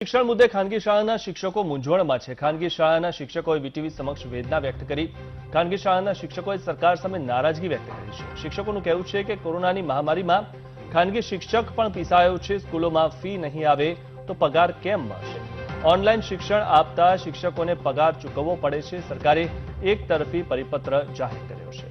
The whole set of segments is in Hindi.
શિક્ષણ મુદ્દે ખાનગી શાળાના શિક્ષકો મૂંઝવણમાં છે। ખાનગી શાળાના શિક્ષકોએ વીટીવી સમક્ષ વેદના વ્યક્ત કરી। ખાનગી શાળાના શિક્ષકોએ સરકાર સામે નારાજગી વ્યક્ત કરી છે। શિક્ષકોનું કહેવું છે કે કોરોનાની મહામારીમાં ખાનગી શિક્ષક પણ પીસાયો છે। સ્કૂલોમાં ફી નહીં આવે તો પગાર કેમ મળશે? ઓનલાઈન શિક્ષણ આપતા શિક્ષકોને પગાર ચૂકવવો પડે છે। સરકારે એકતરફી પરિપત્ર જાહેર કર્યો છે।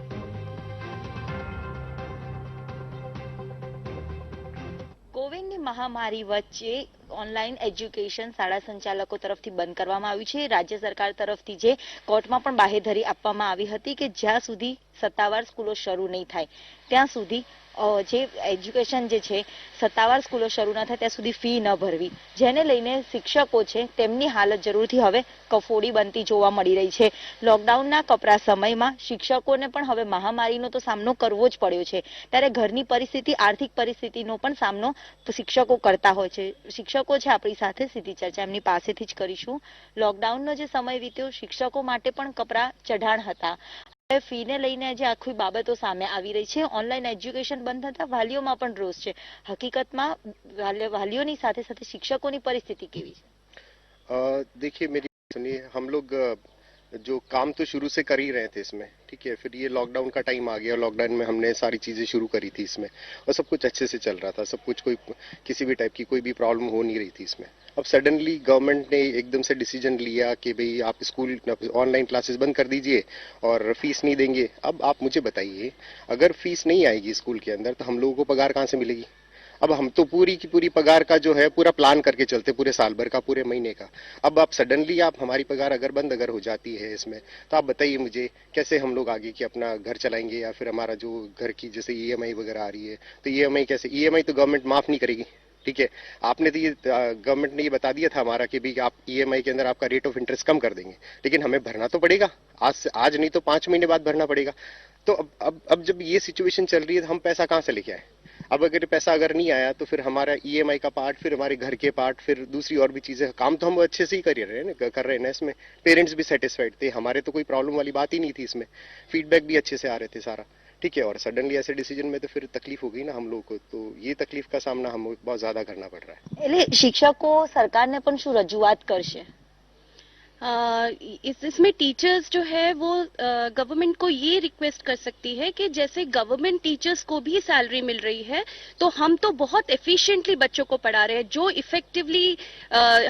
કોવિડની મહામારી વચ્ચે ઓનલાઈન એજ્યુકેશન શાળા સંચાલકો તરફથી બંધ કરવામાં આવ્યું છે। રાજ્ય સરકાર તરફથી જે કોર્ટમાં પણ બાહેધરી આપવામાં આવી હતી કે જ્યાં સુધી સત્તાવાર સ્કૂલો શરૂ નહીં થાય ત્યાં સુધી જે એજ્યુકેશન જે છે સત્તાવાર સ્કૂલો શરૂ ન થાય ત્યાં સુધી ફી ન ભરવી, જેને લઈને શિક્ષકો છે તેમની હાલત જરૂરથી હવે કફોડી બનતી જોવા મળી રહી છે। લોકડાઉનના કપરા સમયમાં શિક્ષકોને પણ હવે મહામારીનો તો સામનો કરવો જ પડ્યો છે, ત્યારે ઘરની પરિસ્થિતિ, આર્થિક પરિસ્થિતિનો પણ સામનો શિક્ષકો કરતા હોય છે। શિક્ષકો છે આપણી સાથે, સીધી ચર્ચા એમની પાસેથી જ કરીશું। લોકડાઉનનો જે સમય વીત્યો શિક્ષકો માટે પણ કપરા ચઢાણ હતા। ફીને લઈને જે આખી બાબતો સામે આવી રહી છે। ઓનલાઈન એજ્યુકેશન બંધ થતા વાલીઓમાં પણ રોષ છે। હકીકતમાં વાલીઓની સાથે સાથે શિક્ષકોની પરિસ્થિતિ કેવી છે? देखिए मेरी सुनिए, हम लोग जो काम तो शुरू से कर ही रहे थे इसमें, ठीक है। फिर ये लॉकडाउन का टाइम आ गया। लॉकडाउन में हमने सारी चीज़ें शुरू करी थी इसमें और सब कुछ अच्छे से चल रहा था। सब कुछ, कोई किसी भी टाइप की कोई भी प्रॉब्लम हो नहीं रही थी इसमें। अब सडनली गवर्नमेंट ने एकदम से डिसीजन लिया कि भाई आप स्कूल ऑनलाइन क्लासेस बंद कर दीजिए और फीस नहीं देंगे। अब आप मुझे बताइए, अगर फीस नहीं आएगी स्कूल के अंदर तो हम लोगों को पगार कहाँ से मिलेगी? अब हम तो पूरी की पूरी पगार का जो है पूरा प्लान करके चलते, पूरे साल भर का, पूरे महीने का। अब आप सडनली आप हमारी पगार अगर बंद अगर हो जाती है इसमें, तो आप बताइए मुझे कैसे हम लोग आगे की अपना घर चलाएंगे, या फिर हमारा जो घर की जैसे ईएमआई वगैरह आ रही है, तो ईएमआई कैसे? ईएमआई तो गवर्नमेंट माफ नहीं करेगी, ठीक है। आपने तो ये गवर्नमेंट ने ये बता दिया था हमारा कि भाई आप ईएमआई के अंदर आपका रेट ऑफ इंटरेस्ट कम कर देंगे, लेकिन हमें भरना तो पड़ेगा। आज नहीं तो 5 महीने बाद भरना पड़ेगा। तो अब जब ये सिचुएशन चल रही है तो हम पैसा कहाँ से लेके आए? अब अगर पैसा अगर नहीं आया तो फिर हमारा ईएमआई का पार्ट, फिर हमारे घर के पार्ट, फिर दूसरी और भी चीजें, काम तो हम अच्छे से ही कर रहे हैं ना इसमें। पेरेंट्स भी सेटिस्फाइड थे, हमारे तो कोई प्रॉब्लम वाली बात ही नहीं थी इसमें। फीडबैक भी अच्छे से आ रहे थे सारा, ठीक है। और सडनली ऐसे डिसीजन में तो फिर तकलीफ हो गई ना हम लोग को। तो ये तकलीफ का सामना हम बहुत ज्यादा करना पड़ रहा है। એટલે શિક્ષકો સરકારને પણ શું રજૂઆત કરશે? इसमें टीचर्स जो है वो गवर्नमेंट को ये रिक्वेस्ट कर सकती है कि जैसे गवर्नमेंट टीचर्स को भी सैलरी मिल रही है तो हम तो बहुत एफिशिएंटली बच्चों को पढ़ा रहे हैं। जो इफेक्टिवली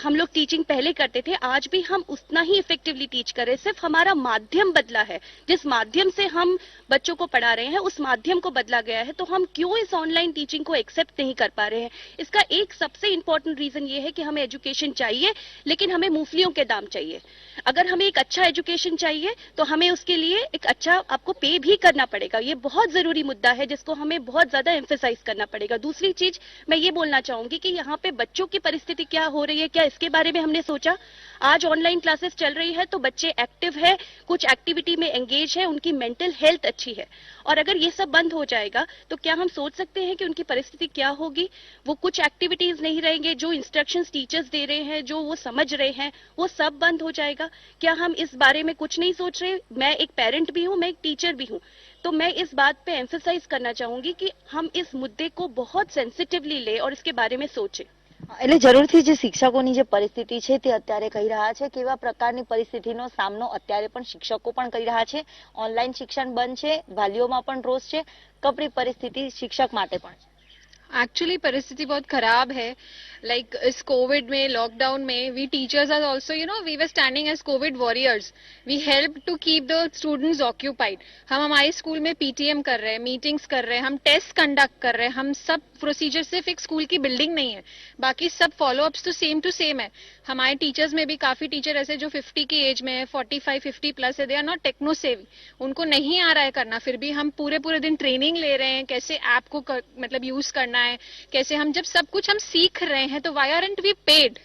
हम लोग टीचिंग पहले करते थे आज भी हम उतना ही इफेक्टिवली टीच कर रहे हैं। सिर्फ हमारा माध्यम बदला है, जिस माध्यम से हम बच्चों को पढ़ा रहे हैं उस माध्यम को बदला गया है। तो हम क्यों इस ऑनलाइन टीचिंग को एक्सेप्ट नहीं कर पा रहे हैं? इसका एक सबसे इंपॉर्टेंट रीजन ये है कि हमें एजुकेशन चाहिए, लेकिन हमें मूंगफलियों के दाम चाहिए। अगर हमें एक अच्छा एजुकेशन चाहिए तो हमें उसके लिए एक अच्छा आपको पे भी करना पड़ेगा। ये बहुत जरूरी मुद्दा है जिसको हमें बहुत ज्यादा एम्फेसाइज करना पड़ेगा। दूसरी चीज मैं ये बोलना चाहूंगी कि यहाँ पे बच्चों की परिस्थिति क्या हो रही है, क्या इसके बारे में हमने सोचा? आज ऑनलाइन क्लासेस चल रही है तो बच्चे एक्टिव है, कुछ एक्टिविटी में एंगेज है, उनकी मेंटल हेल्थ अच्छी है। और अगर ये सब बंद हो जाएगा तो क्या हम सोच सकते हैं कि उनकी परिस्थिति क्या होगी? वो कुछ एक्टिविटीज नहीं रहेंगे, जो इंस्ट्रक्शंस टीचर्स दे रहे हैं, जो वो समझ रहे हैं, वो सब बंद हो जाएगा। क्या हम इस बारे में कुछ नहीं सोच रहे? मैं एक पेरेंट भी हूँ, मैं एक टीचर भी हूँ, तो मैं इस बात पे एम्फेसाइज करना चाहूंगी कि हम इस मुद्दे को बहुत सेंसिटिवली ले और इसके बारे में सोचें। એટલે જરૂરથી જે શિક્ષકોની જે પરિસ્થિતિ છે તે અત્યારે કહી રહ્યા છે, કેવા પ્રકારની પરિસ્થિતિનો સામનો અત્યારે પણ શિક્ષકો પણ કરી રહ્યા છે। ઓનલાઈન શિક્ષણ બંધ છે, વાલીઓમાં પણ રોષ છે, કપરી પરિસ્થિતિ શિક્ષક માટે પણ છે। एक्चुअली परिस्थिति बहुत खराब है। लाइक इस कोविड में, लॉकडाउन में, we teachers are also we were standing as Covid warriors. We help to keep the students occupied. हम हमारे स्कूल में पीटीएम कर रहे हैं, मीटिंग्स कर रहे हैं, हम टेस्ट कंडक्ट कर रहे हैं। हम सब प्रोसीजर, सिर्फ एक स्कूल की बिल्डिंग नहीं है, बाकी सब फॉलोअप्स तो सेम टू सेम है। हमारे टीचर्स में भी काफी टीचर ऐसे जो 50 की एज में है, 45-50 प्लस है, दे आर नॉट टेक्नो सेवी, उनको नहीं आ रहा है करना। फिर भी हम पूरे पूरे दिन ट्रेनिंग ले रहे हैं कैसे ऐप को मतलब यूज करना है, कैसे हम जब सब कुछ हम सीख रहे हैं तो why aren't we paid?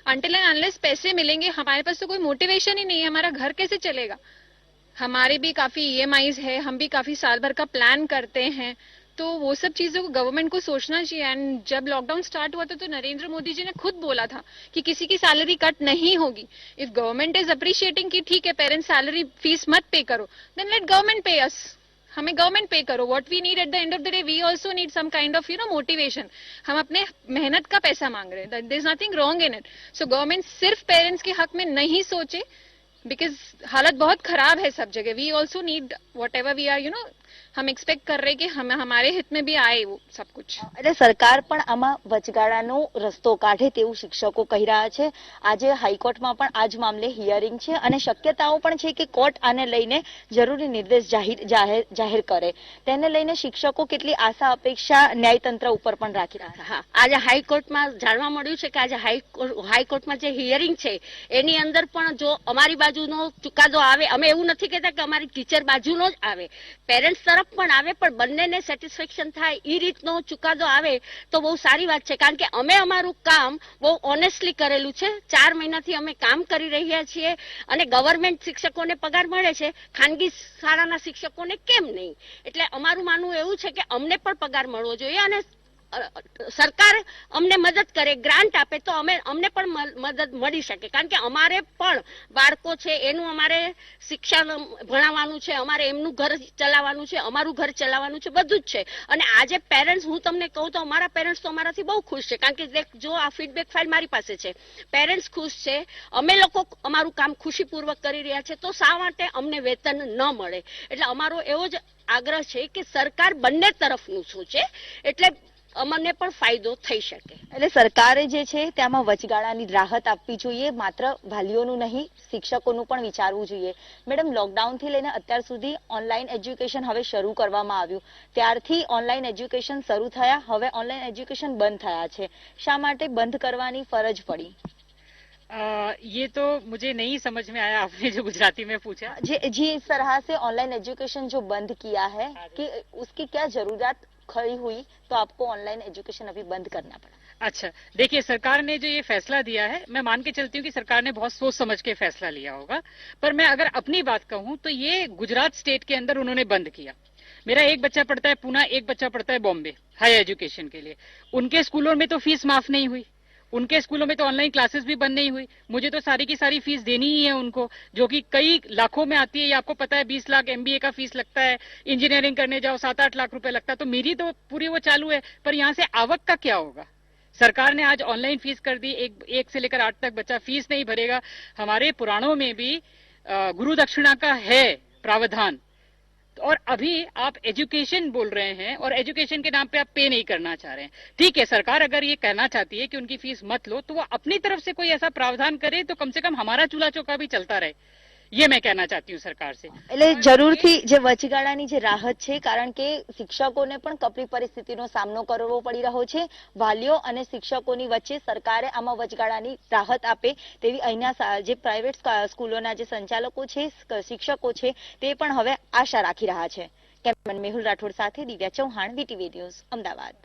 Until and unless पैसे मिलेंगे हमारे पास तो कोई मोटिवेशन ही नहीं है। हमारा घर कैसे चलेगा? हमारे भी काफी ईएमआईज है, हम भी काफी साल भर का प्लान करते हैं। तो वो सब चीजों को गवर्नमेंट को सोचना चाहिए। एंड जब लॉकडाउन स्टार्ट हुआ था तो नरेंद्र मोदी जी ने खुद बोला था कि किसी की सैलरी कट नहीं होगी। इफ गवर्नमेंट इज अप्रिशिएटिंग कि ठीक है पेरेंट्स सैलरी फीस मत पे करो, देन लेट गवर्नमेंट पे अस। हमें गवर्नमेंट पे करो. What we need at the end of the day, we also need some kind of motivation. हम अपने मेहनत का पैसा मांग रहे हैं. There is nothing wrong in it. So government सिर्फ पेरेंट्स के हक में नहीं सोचे, बिकॉज हालत बहुत खराब है सब जगह. We also need whatever we are हम एक्सपेक्ट कर रहे हैं कि हम हमारे हित में भी आए वो सब कुछ. એટલે સરકાર પણ આમાં વચગાળાનો રસ્તો કાઢે તેવું શિક્ષકો કહી રહ્યા છે. આજે હાઈકોર્ટમાં પણ આ જ મામલે હિયરિંગ છે અને શક્યતાઓ પણ છે કે કોર્ટ આને લઈને જરૂરી નિર્દેશ જાહેર કરે. તેને લઈને શિક્ષકો કેટલી આશા અપેક્ષા ન્યાયતંત્ર ઉપર પણ રાખી રહ્યા છે. હા, આજે હાઈકોર્ટમાં જાણવા મળ્યું છે કે આજે હાઈકોર્ટમાં જે હિયરિંગ છે એની અંદર પણ જો અમારી બાજુનો ચુકાદો આવે, અમે એવું નથી કહેતા કે અમારી ટીચર બાજુનો જ આવે, પેરેન્ટ્સ તરફ પણ આવે, પણ બંનેને સેટિસ્ફેક્શન થાય એ રીતનો ચુકાદો આવે તો બહુ સારી વાત છે. કારણ કે અમે અમારું કામ બહુ ઓનેસ્ટલી કરેલું છે. 4 મહિનાથી અમે કામ કરી રહ્યા છીએ અને ગવર્મેન્ટ શિક્ષકોને પગાર મળે છે, ખાનગી શાળાના શિક્ષકોને કેમ નહીં? એટલે અમારું માનવું એવું છે કે અમને પણ પગાર મળવો જોઈએ અને સરકાર અમને મદદ કરે, ગ્રાન્ટ આપે તો અમને પણ મદદ મળી શકે. કારણ કે અમારે પણ બાળકો છે, એનું અમારે શિક્ષણ ભણાવવાનું છે, અમારે એમનું ઘર ચલાવવાનું છે, અમારું ઘર ચલાવવાનું છે, બધું જ છે. અને આજે પેરેન્ટ્સ, હું તમને કહું તો અમારા પેરેન્ટ્સ તો અમારાથી બહુ ખુશ છે. કારણ કે જો આ ફીડબેક ફાઇલ મારી પાસે છે, પેરેન્ટ્સ ખુશ છે, અમે લોકો અમારું કામ ખુશીપૂર્વક કરી રહ્યા છે, તો શા માટે અમને વેતન ન મળે? એટલે અમારો એવો જ આગ્રહ છે કે સરકાર બંને તરફનું સોચે, એટલે અમને પણ ફાયદો થઈ શકે. એટલે સરકારે જે છે તેમાં વચગાળાની રાહત આપવી જોઈએ, માત્ર વાલીઓનું નહીં, શિક્ષકોનું પણ વિચારવું જોઈએ. મેડમ, લોકડાઉનથી લઈને અત્યાર સુધી ઓનલાઈન એજ્યુકેશન હવે શરૂ કરવામાં આવ્યું, ત્યારથી ઓનલાઈન એજ્યુકેશન શરૂ થયા, હવે ઓનલાઈન એજ્યુકેશન બંધ થયા છે. શા માટે બંધ કરવાની ફરજ પડી? ये तो मुझे नहीं समझ में आया, आपने जो गुजराती में पूछा. जिस तरह से ऑनलाइन एजुकेशन जो बंद किया है कि उसकी क्या जरूरत खड़ी हुई तो आपको ऑनलाइन एजुकेशन अभी बंद करना पड़ा? अच्छा, देखिए, सरकार ने जो ये फैसला दिया है, मैं मान के चलती हूँ कि सरकार ने बहुत सोच समझ के फैसला लिया होगा. पर मैं अगर अपनी बात कहूँ तो ये गुजरात स्टेट के अंदर उन्होंने बंद किया. मेरा एक बच्चा पढ़ता है पूना, एक बच्चा पढ़ता है बॉम्बे हायर एजुकेशन के लिए. उनके स्कूलों में तो फीस माफ नहीं हुई, उनके स्कूलों में तो ऑनलाइन क्लासेस भी बंद नहीं हुई. मुझे तो सारी की सारी फीस देनी ही है उनको, जो कि कई लाखों में आती है. ये आपको पता है, 20 लाख MBA का फीस लगता है, इंजीनियरिंग करने जाओ 7-8 लाख रुपए लगता है. तो मेरी तो पूरी वो चालू है, पर यहाँ से आवक का क्या होगा? सरकार ने आज ऑनलाइन फीस कर दी, एक से लेकर 8 तक बच्चा फीस नहीं भरेगा. हमारे पुराणों में भी गुरु दक्षिणा का है प्रावधान, और अभी आप एजुकेशन बोल रहे हैं और एजुकेशन के नाम पे आप पे नहीं करना चाह रहे हैं. ठीक है, सरकार अगर ये कहना चाहती है कि उनकी फीस मत लो, तो वो अपनी तरफ से कोई ऐसा प्रावधान करे तो कम से कम हमारा चूल्हा चौका भी चलता रहे. ये मैं कहना चाहती हूँ सरकार से. એટલે જરૂરથી જે વચગાળાની જે રાહત છે, કારણ કે શિક્ષકોને પણ કપરી પરિસ્થિતિનો સામનો કરવો પડી રહ્યો છે. વાલીઓ અને શિક્ષકોની વચ્ચે સરકારે આમાં વચગાળાની રાહત આપે તેવી અહીંના જે પ્રાઇવેટ સ્કૂલોના જે સંચાલકો છે, શિક્ષકો છે, તે પણ હવે આશા રાખી રહ્યા છે. કેમેરામેન મેહુલ રાઠોડ સાથે દિવ્યા ચૌહાણ, VTV ન્યૂઝ, અમદાવાદ.